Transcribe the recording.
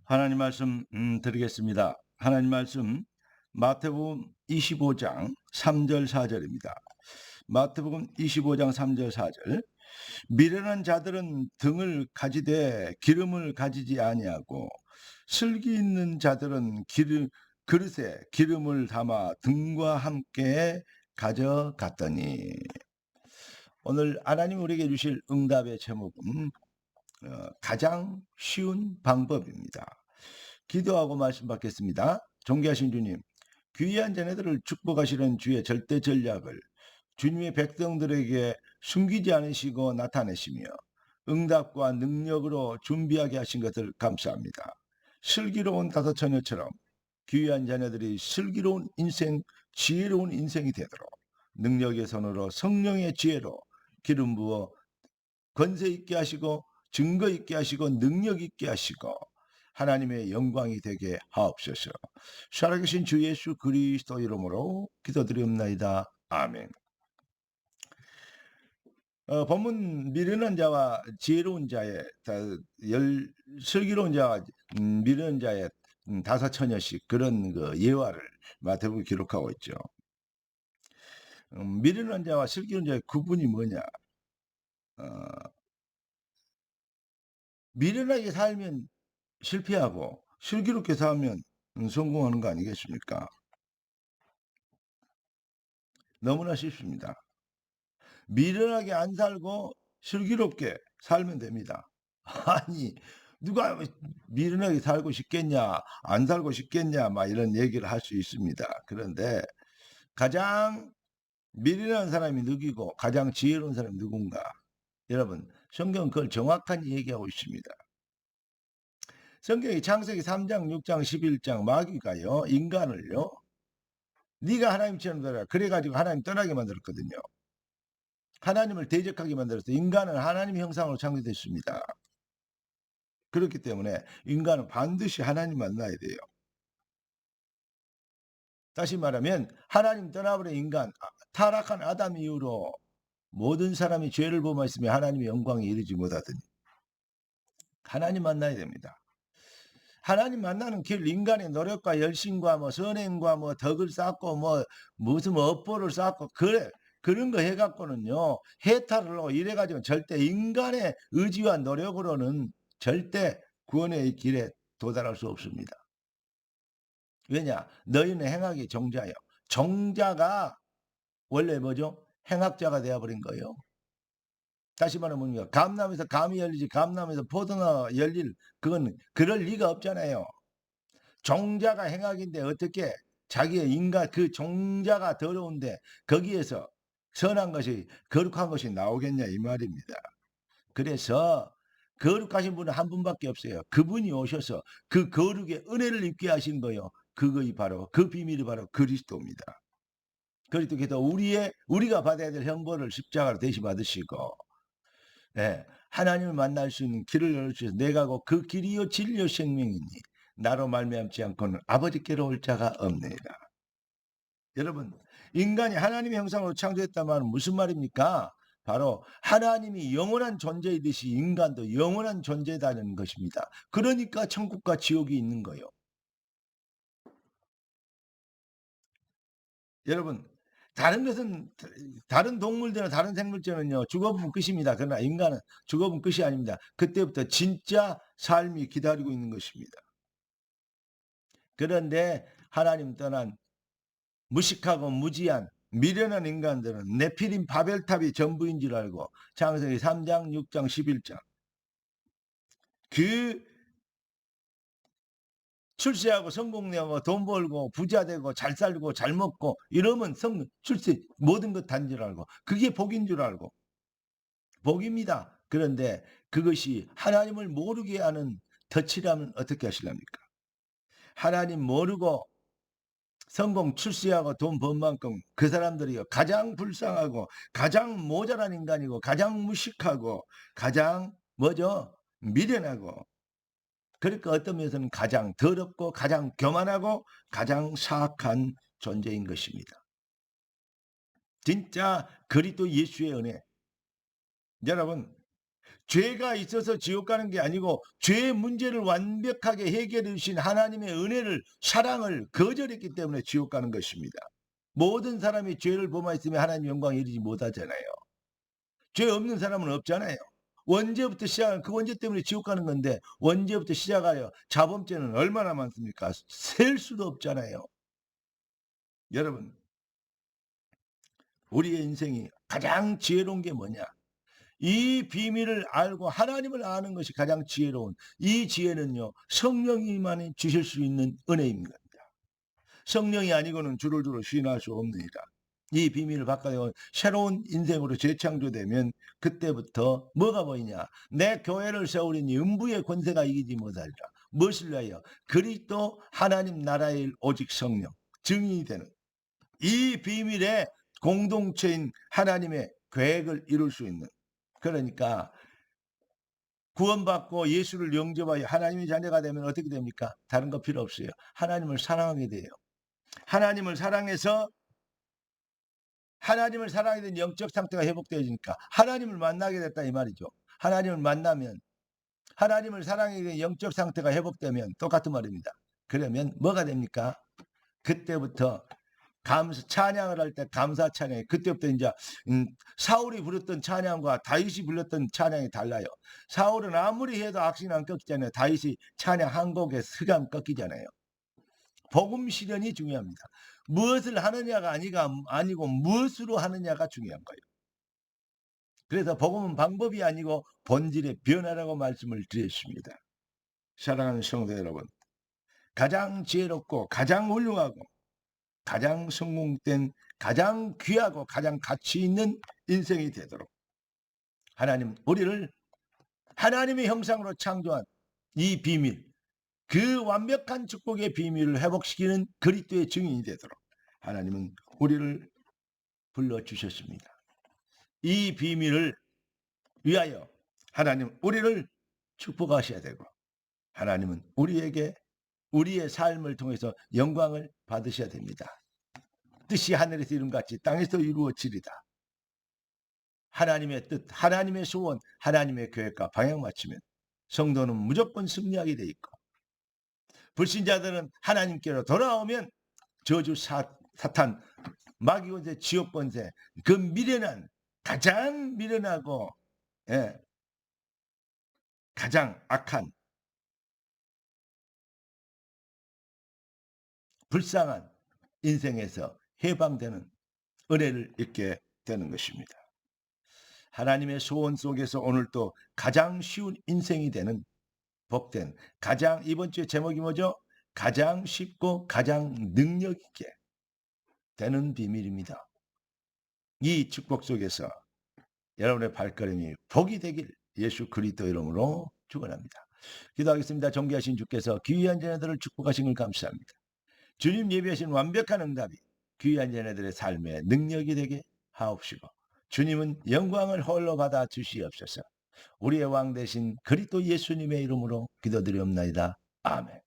하나님 말씀 드리겠습니다. 하나님 말씀 마태복음 25장 3절 4절입니다. 마태복음 25장 3절 4절. 미련한 자들은 등을 가지되 기름을 가지지 아니하고 슬기 있는 자들은 그릇에 기름을 담아 등과 함께 가져갔더니. 오늘 하나님 우리에게 주실 응답의 제목은 가장 쉬운 방법입니다. 기도하고 말씀 받겠습니다. 존귀하신 주님, 귀한 자녀들을 축복하시는 주의 절대 전략을 주님의 백성들에게 숨기지 않으시고 나타내시며 응답과 능력으로 준비하게 하신 것을 감사합니다. 슬기로운 다섯 처녀처럼 귀한 자녀들이 슬기로운 인생, 지혜로운 인생이 되도록 능력의 손으로 성령의 지혜로 기름 부어 권세 있게 하시고 증거 있게 하시고 능력 있게 하시고 하나님의 영광이 되게 하옵소서. 살아계신 주 예수 그리스도 이름으로 기도드리옵나이다. 아멘. 본문 미련한 자와 지혜로운 자의 슬기로운 자와 미련한 자의 다섯 처녀씩 그런 그 예화를 마태복음에 기록하고 있죠. 미련한 자와 슬기로운 자의 구분이 뭐냐? 미련하게 살면 실패하고 슬기롭게 살면 성공하는 거 아니겠습니까? 너무나 쉽습니다. 미련하게 안 살고 슬기롭게 살면 됩니다. 아니, 누가 미련하게 살고 싶겠냐, 안 살고 싶겠냐, 막 이런 얘기를 할 수 있습니다. 그런데 가장 미련한 사람이 누구고 가장 지혜로운 사람이 누군가? 여러분, 성경은 그걸 정확하게 얘기하고 있습니다. 성경이 창세기 3장, 6장, 11장 마귀가요, 인간을요, 네가 하나님처럼 되라. 그래가지고 하나님 떠나게 만들었거든요. 하나님을 대적하게 만들어서 인간은 하나님의 형상으로 창조됐습니다. 그렇기 때문에 인간은 반드시 하나님 만나야 돼요. 다시 말하면 하나님 떠나버린 인간, 타락한 아담 이후로 모든 사람이 죄를 범하였으며 하나님의 영광에 이르지 못하더니 하나님 만나야 됩니다. 하나님 만나는 길, 인간의 노력과 열심과 뭐 선행과 뭐 덕을 쌓고 뭐 무슨 업보를 쌓고 그런 거 해갖고는요, 해탈로 이래가지고 절대 인간의 의지와 노력으로는 절대 구원의 길에 도달할 수 없습니다. 왜냐? 너희는 행악의 종자요. 종자가 원래 뭐죠? 행악자가 되어버린 거예요. 다시 말하면 뭡니까? 감나무에서 감이 열리지 감나무에서 포도나 열릴 그건 그럴 리가 없잖아요. 종자가 행악인데 어떻게 자기의 인간 그 종자가 더러운데 거기에서 선한 것이 거룩한 것이 나오겠냐 이 말입니다. 그래서 거룩하신 분은 한 분밖에 없어요. 그분이 오셔서 그 거룩의 은혜를 입게 하신 거요. 그것이 바로 그 비밀이 바로 그리스도입니다. 그리스도께서 우리가 받아야 될 형벌을 십자가로 대신 받으시고, 예, 하나님을 만날 수 있는 길을 열어주셔서 내가 곧 그 길이요 진리요 생명이니 나로 말미암지 않고는 아버지께로 올 자가 없느니라. 여러분, 인간이 하나님의 형상으로 창조했단 말은 무슨 말입니까? 바로 하나님이 영원한 존재이듯이 인간도 영원한 존재다는 것입니다. 그러니까 천국과 지옥이 있는 거예요. 여러분, 다른 것은 다른 동물들은 다른 생물체는요 죽어보면 끝입니다. 그러나 인간은 죽어보면 끝이 아닙니다. 그때부터 진짜 삶이 기다리고 있는 것입니다. 그런데 하나님 떠난 무식하고 무지한 미련한 인간들은 네피림 바벨탑이 전부인 줄 알고 창세기 3장, 6장, 11장 그 출세하고 성공하고 돈 벌고 부자 되고 잘 살고 잘 먹고 이러면 출세 모든 것 단 줄 알고 그게 복인 줄 알고 복입니다. 그런데 그것이 하나님을 모르게 하는 덫이라면 어떻게 하실랍니까? 하나님 모르고 성공 출세하고 돈 번 만큼 그 사람들이 가장 불쌍하고 가장 모자란 인간이고 가장 무식하고 가장 뭐죠? 미련하고 그러니까 어떤 면에서는 가장 더럽고 가장 교만하고 가장 사악한 존재인 것입니다. 진짜 그리스도 예수의 은혜. 여러분, 죄가 있어서 지옥 가는 게 아니고 죄의 문제를 완벽하게 해결해 주신 하나님의 은혜를, 사랑을 거절했기 때문에 지옥 가는 것입니다. 모든 사람이 죄를 범하였으면 하나님 영광에 이르지 못하잖아요. 죄 없는 사람은 없잖아요. 원죄부터 시작한 그 원죄 때문에 지옥 가는 건데, 원죄부터 시작하여 자범죄는 얼마나 많습니까? 셀 수도 없잖아요. 여러분, 우리의 인생이 가장 지혜로운 게 뭐냐? 이 비밀을 알고 하나님을 아는 것이 가장 지혜로운, 이 지혜는요, 성령이만이 주실 수 있는 은혜입니다. 성령이 아니고는 주를 시인할 수 없느니라. 이 비밀을 바꿔내고 새로운 인생으로 재창조되면 그때부터 뭐가 보이냐? 내 교회를 세우리니 음부의 권세가 이기지 못하리라. 무엇을 위하여? 그리스도 하나님 나라의 일 오직 성령, 증인이 되는 이 비밀의 공동체인 하나님의 계획을 이룰 수 있는, 그러니까 구원받고 예수를 영접하여 하나님의 자녀가 되면 어떻게 됩니까? 다른 거 필요 없어요. 하나님을 사랑하게 돼요. 하나님을 사랑해서 하나님을 사랑하게 된 영적 상태가 회복되어지니까 하나님을 만나게 됐다 이 말이죠. 하나님을 만나면, 하나님을 사랑하게 된 영적 상태가 회복되면 똑같은 말입니다. 그러면 뭐가 됩니까? 그때부터 찬양을 할 때 감사 찬양이, 그때부터 이제 사울이 부렸던 찬양과 다윗이 불렀던 찬양이 달라요. 사울은 아무리 해도 악신 안 꺾이잖아요. 다윗이 찬양 한 곡에 스감 꺾이잖아요. 복음 실현이 중요합니다. 무엇을 하느냐가 아니고 무엇으로 하느냐가 중요한 거예요. 그래서 복음은 방법이 아니고 본질의 변화라고 말씀을 드렸습니다. 사랑하는 성도 여러분, 가장 지혜롭고 가장 훌륭하고 가장 성공된, 가장 귀하고 가장 가치 있는 인생이 되도록 하나님, 우리를 하나님의 형상으로 창조한 이 비밀, 그 완벽한 축복의 비밀을 회복시키는 그리스도의 증인이 되도록 하나님은 우리를 불러주셨습니다. 이 비밀을 위하여 하나님 우리를 축복하셔야 되고, 하나님은 우리에게 우리의 삶을 통해서 영광을 받으셔야 됩니다. 뜻이 하늘에서 이룬같이 땅에서 이루어지리다. 하나님의 뜻, 하나님의 소원, 하나님의 계획과 방향 맞추면 성도는 무조건 승리하게 돼 있고, 불신자들은 하나님께로 돌아오면 저주, 사탄, 마귀 권세, 지옥 권세, 그 미련한, 가장 미련하고 가장 악한 불쌍한 인생에서 해방되는 은혜를 잊게 되는 것입니다. 하나님의 소원 속에서 오늘도 가장 쉬운 인생이 되는 복된, 가장, 이번 주의 제목이 뭐죠? 가장 쉽고 가장 능력 있게 되는 비밀입니다. 이 축복 속에서 여러분의 발걸음이 복이 되길 예수 그리스도 이름으로 축원합니다. 기도하겠습니다. 존귀하신 주께서 귀한 자녀들을 축복하신 걸 감사합니다. 주님 예비하신 완벽한 응답이 귀한 자녀들의 삶에 능력이 되게 하옵시고, 주님은 영광을 홀로 받아 주시옵소서. 우리의 왕 되신 그리스도 예수님의 이름으로 기도드리옵나이다. 아멘.